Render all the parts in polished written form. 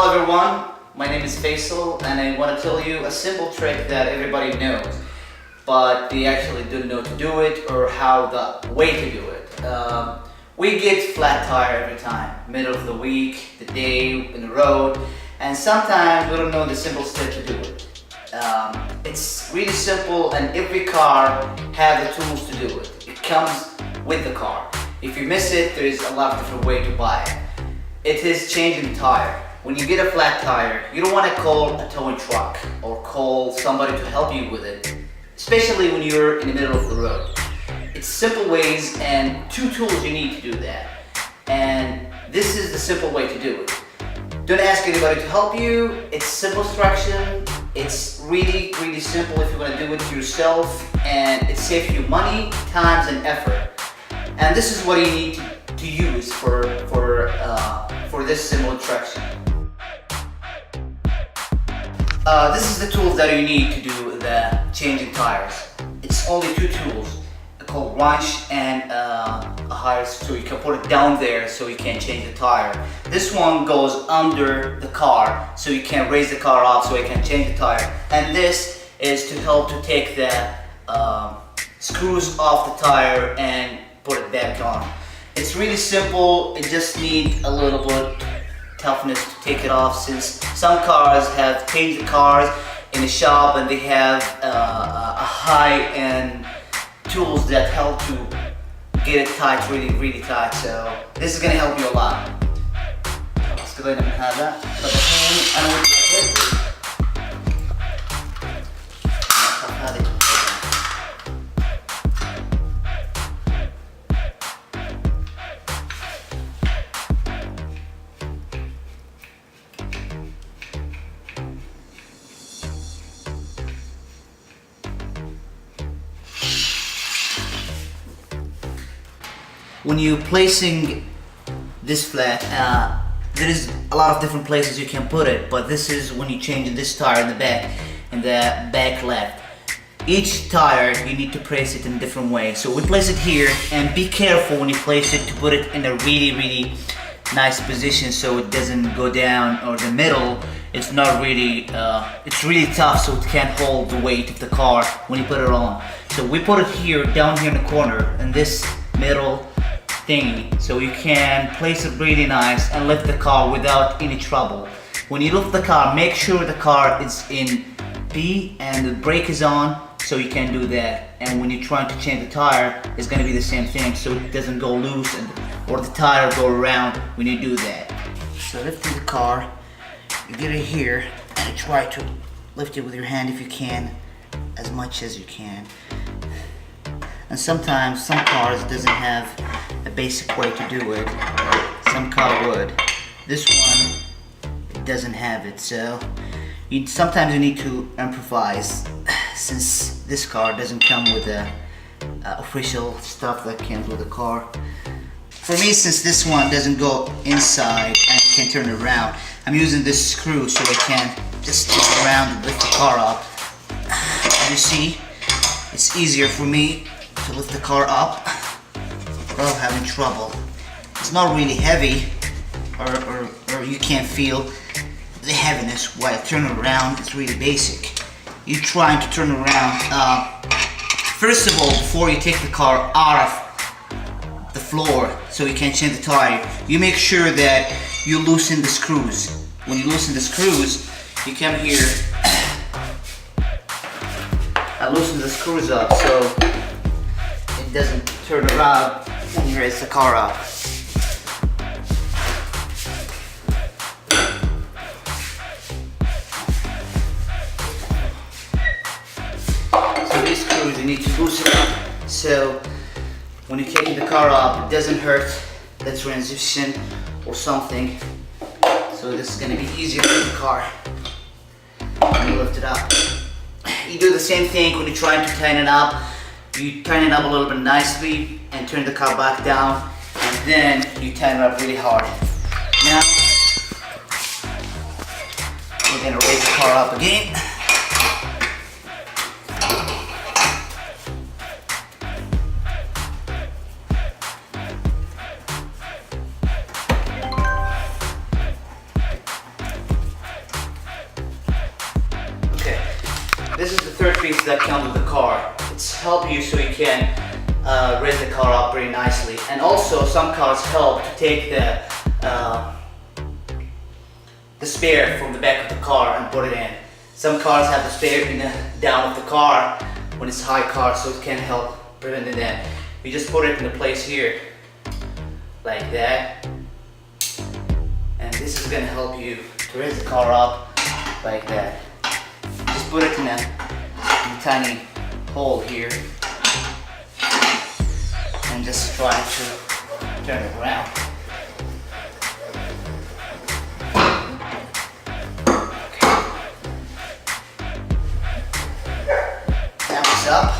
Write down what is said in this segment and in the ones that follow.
Hello everyone, my name is Faisal and I want to tell you a simple trick that everybody knows, but they actually don't know to do it or how the way to do it. We get flat tire every time, middle of the week, the day, in the road, and sometimes we don't know the simple step to do it. It's really simple and every car has the tools to do it. It comes with the car. If you miss it, there is a lot of different ways to buy it. It is changing the tire. When you get a flat tire, you don't want to call a towing truck or call somebody to help you with it, especially when you're in the middle of the road. It's simple ways and two tools you need to do that. And this is the simple way to do it. Don't ask anybody to help you. It's simple instruction. It's really simple if you're going to do it yourself, and it saves you money, time, and effort. And this is what you need to use for this simple instruction. This is the tools that you need to do the changing tires. It's only two tools called wrench and a higher, so you can put it down there so you can change the tire. This one goes under the car so you can raise the car up so you can change the tire. And this is to help to take the screws off the tire and put it back on. It's really simple. It just needs a little bit toughness to take it off, since some cars have changed the cars in the shop and they have a high-end tools that help to get it tight, really tight. So this is gonna help you a lot. خلاص كده من هذا طبعاً أنا ودي when you're placing this flat, there is a lot of different places you can put it, but this is when you change this tire in the back left. Each tire you need to place it in a different way. So we place it here, and be careful when you place it to put it in a really nice position so it doesn't go down, or the middle. It's not really, it's really tough, so it can't hold the weight of the car when you put it on. So we put it here, down here in the corner, in this middle thingy, so you can place it really nice and lift the car without any trouble. When you lift the car, make sure the car is in P and the brake is on, so you can do that. And when you're trying to change the tire, it's going to be the same thing, so it doesn't go loose or the tire go around when you do that. So lifting the car, you get it here and try to lift it with your hand if you can, as much as you can. And sometimes some cars doesn't have a basic way to do it. Some car would. This one, it doesn't have it, so sometimes you need to improvise, since this car doesn't come with the official stuff that comes with the car. For me, since this one doesn't go inside and can turn around, I'm using this screw so I can just turn around and lift the car up. As you see, it's easier for me to lift the car up without having trouble. It's not really heavy, or you can't feel the heaviness while turning around. It's really basic. You're trying to turn around. First of all, before you take the car out of the floor so you can change the tire, you make sure that you loosen the screws. When you loosen the screws, you come here and loosen the screws up so it doesn't turn around when you raise the car up. So these screws you need to loosen up, so when you're taking the car up, it doesn't hurt the transition or something. So this is going to be easier for the car when you lift it up. You do the same thing when you're trying to tighten it up. You tighten it up a little bit nicely and turn the car back down, and then you tighten it up really hard. Now, we're going to raise the car up again. This is the third piece that comes with the car. It's help you so you can raise the car up pretty nicely. And also some cars help to take the spare from the back of the car and put it in. Some cars have the spare in the down of the car when it's high car, so it can help prevent that. You just put it in the place here, like that. And this is gonna help you to raise the car up like that. Just put it in a tiny hole here and just try to turn it around. Up,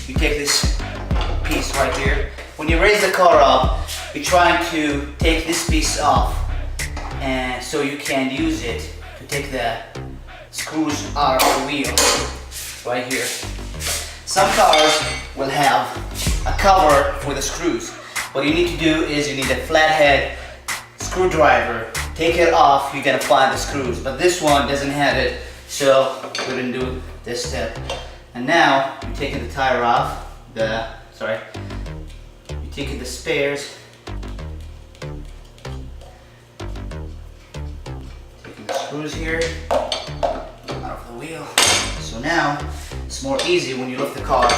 you take this piece right here. When you raise the car up, you're trying to take this piece off, and so you can use it to take the screws out of the wheel right here. Some cars will have a cover for the screws. What you need to do is you need a flathead screwdriver. Take it off, you're gonna find the screws, but this one doesn't have it, so we didn't do this step. And now you're taking the tire off, you're taking the spares, taking the screws here out of the wheel. So now it's more easy when you lift the car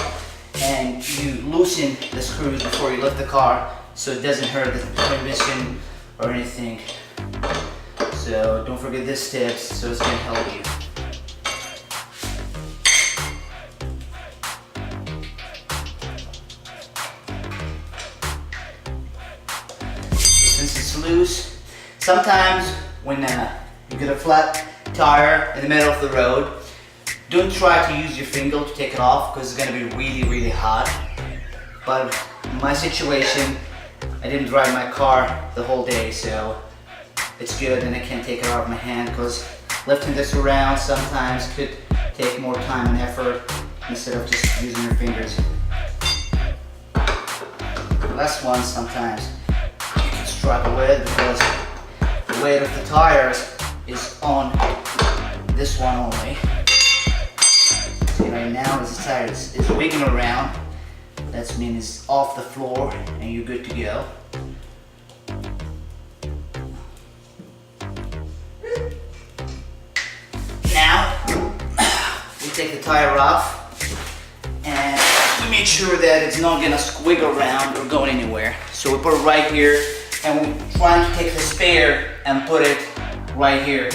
and you loosen the screws before you lift the car so it doesn't hurt the transmission or anything. So don't forget this step, so it's going to help you. Since it's loose, sometimes when you get a flat tire in the middle of the road, don't try to use your finger to take it off because it's going to be really hot. But in my situation, I didn't drive my car the whole day, so it's good and I can't take it out of my hand because lifting this around sometimes could take more time and effort instead of just using your fingers. The last one sometimes you can struggle with because the weight of the tires is on this one only. See, right now as the tire is wiggling around, that means it's off the floor and you're good to go. Now we take the tire off and we make sure that it's not gonna squiggle around or go anywhere. So we put it right here and we're trying to take the spare and put it right here.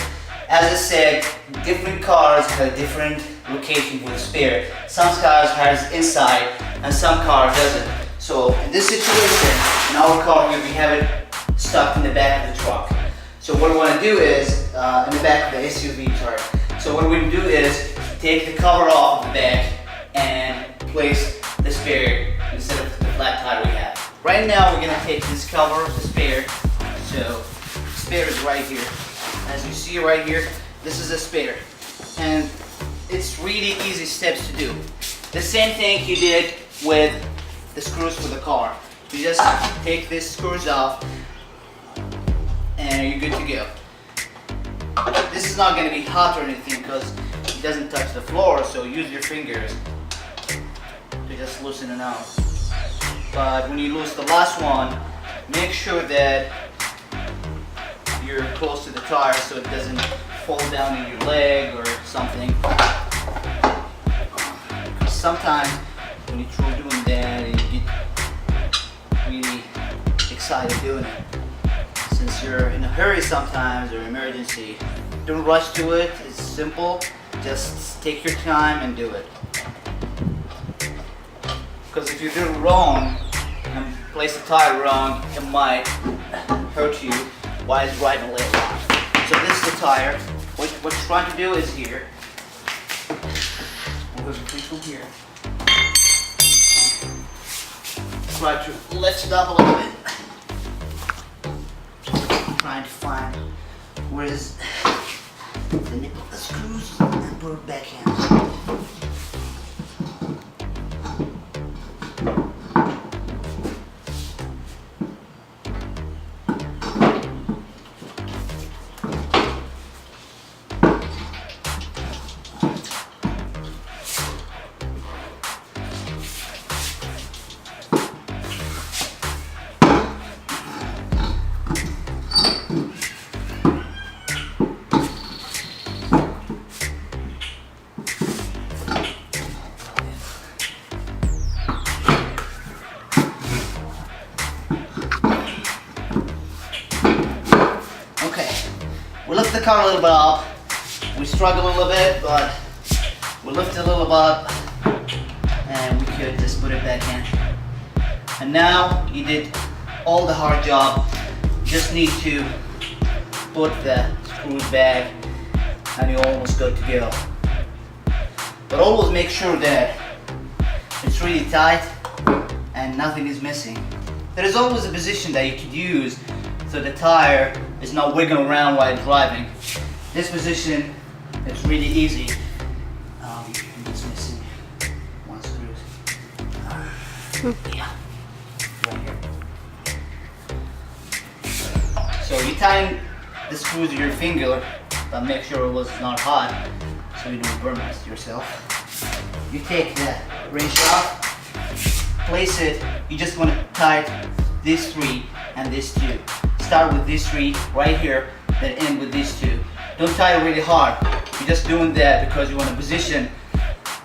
As I said, different cars have a different location for the spare. Some cars has inside and some cars doesn't. So in this situation, in our car here, we have it stuck in the back of the truck. So what we want to do is, in the back of the SUV, So what we do is take the cover off of the back and place the spare instead of the flat tire we have. Right now we're going to take this cover of the spare. So the spare is right here. As you see right here, this is a spare. And it's really easy steps to do. The same thing you did with the screws for the car. You just take these screws off and you're good to go. This is not going to be hot or anything because it doesn't touch the floor, so use your fingers to just loosen it out. But when you lose the last one, make sure that you're close to the tire so it doesn't fall down in your leg or something. Sometimes when you try doing that, you get really excited doing it. Since you're in a hurry sometimes or emergency, don't rush to it. It's simple. Just take your time and do it. Because if you do it wrong and place the tire wrong, it might hurt you while it's driving later. So this is the tire. What you're trying to do is here. We'll go from here. Try to lift it up a little bit. Trying to find where is the nip of the screws and put it back in. lift the car a little bit up. We struggle a little bit, but we lift it a little bit up, and we could just put it back in. And now you did all the hard job. You just need to put the screws back, and you're almost good to go. But always make sure that it's really tight and nothing is missing. There is always a position that you could use so the tire is not wiggling around while driving. This position is really easy. I'm just missing one screw. Yeah, right here. So you tighten the screws with your finger, but make sure it was not hot so you don't burn yourself. You take the wrench off, place it. You just want to tighten these three and these two. Start with these three right here, then end with these two. Don't tie it really hard. You're just doing that because you want to position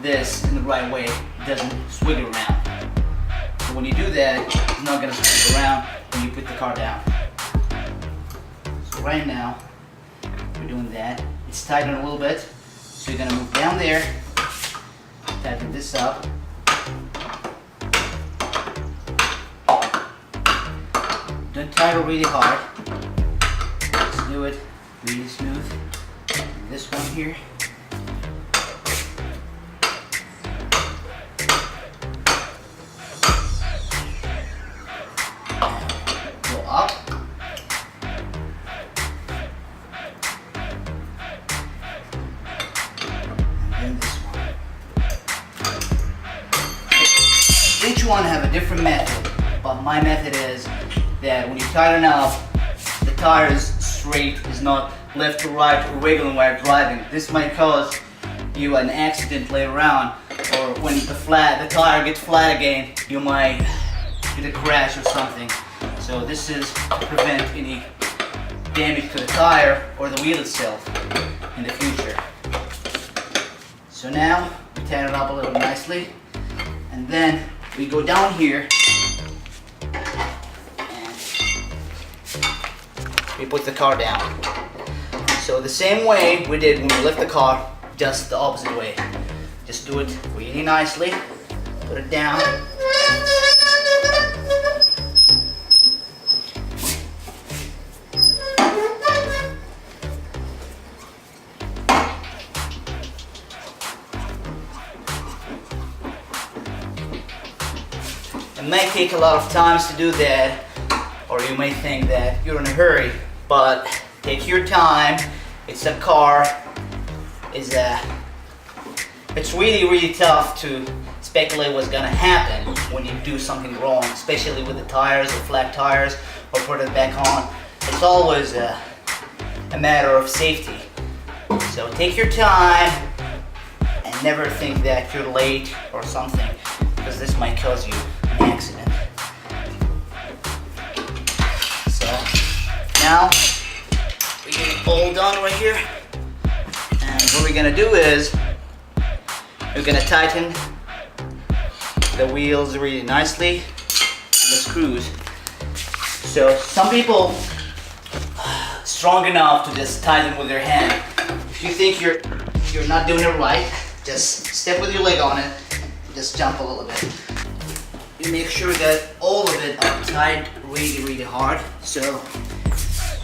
this in the right way. It doesn't swing around. So when you do that, it's not going to swing around when you put the car down. So right now, we're doing that. It's tightened a little bit. So you're going to move down there, tighten this up. Don't tie it really hard. Just do it really smooth. And this one here. Go up. And then this one. Each one have a different method, but my method is that when you tighten up, the tire is straight, is not left to right or wiggling while driving. This might cause you an accident later on, or when the tire gets flat again, you might get a crash or something. So this is to prevent any damage to the tire or the wheel itself in the future. So now we tighten it up a little nicely, and then we go down here. We put the car down. So the same way we did when we lift the car, just the opposite way. Just do it really nicely. Put it down. It may take a lot of times to do that, or you may think that you're in a hurry, but take your time. It's a car. It's really tough to speculate what's gonna happen when you do something wrong, especially with the tires or flat tires or put it back on. It's always a matter of safety. So take your time and never think that you're late or something, because this might cause you an accident. Now, we get it all done right here. And what we're gonna do is, we're gonna tighten the wheels really nicely and the screws. So some people strong enough to just tighten with their hand. If you think you're not doing it right, just step with your leg on it, just jump a little bit. You make sure that all of it are tight really hard. So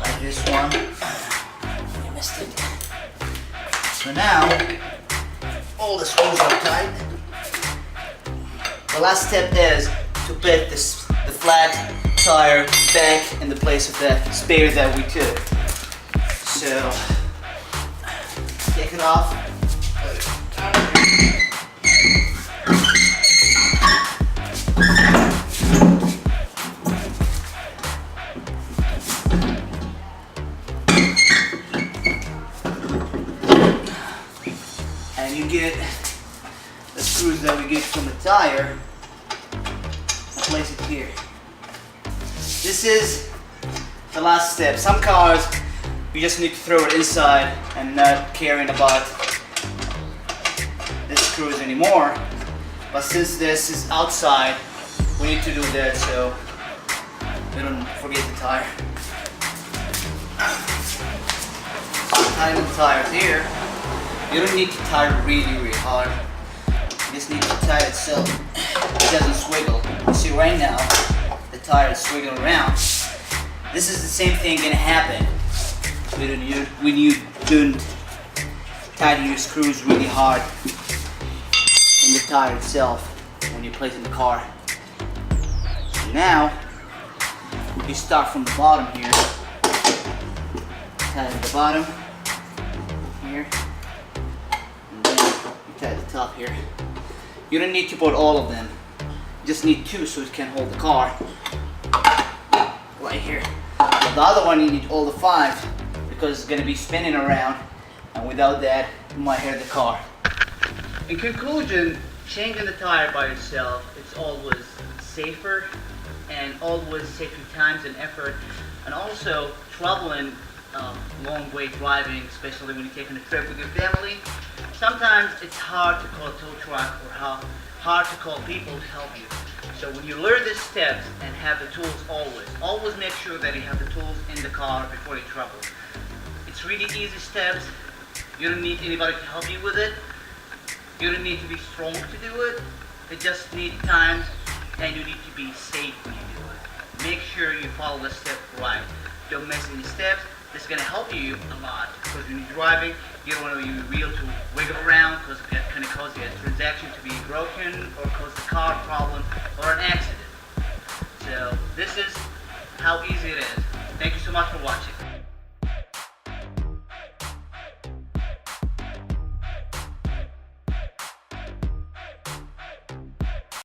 like this one, I missed it. So now, all the screws are tight. The last step is to put the flat tire back in the place of the spare that we took. So, take it off. And you get the screws that we get from the tire and place it here. This is the last step. Some cars, you just need to throw it inside and not caring about the screws anymore. But since this is outside, we need to do that so we don't forget the tire. So tighten the tires here, you don't need to tie really hard. You just need to tie it so it doesn't swiggle. You see right now, the tire is swiggling around. This is the same thing gonna happen when you don't tighten your screws really hard in the tire itself when you place it in the car. So now, you start from the bottom here. Tighten the bottom here, and then you tighten the top here. You don't need to put all of them. You just need 2 so it can hold the car. Right here. But the other one you need all the 5 because it's going to be spinning around, and without that you might hurt the car. In conclusion, changing the tire by yourself is always safer and always save you time and effort, and also traveling long way driving, especially when you're taking a trip with your family. Sometimes it's hard to call a tow truck or hard to call people to help you. So when you learn these steps and have the tools always make sure that you have the tools in the car before you travel. It's really easy steps. You don't need anybody to help you with it. You don't need to be strong to do it. You just need time, and you need to be safe when you do it. Make sure you follow the step right. Don't miss any steps. This is going to help you a lot because when you're driving, you don't want your wheel to wiggle around because it can cause your transaction to be broken or cause the car problem or an accident. So this is how easy it is. Thank you so much for watching.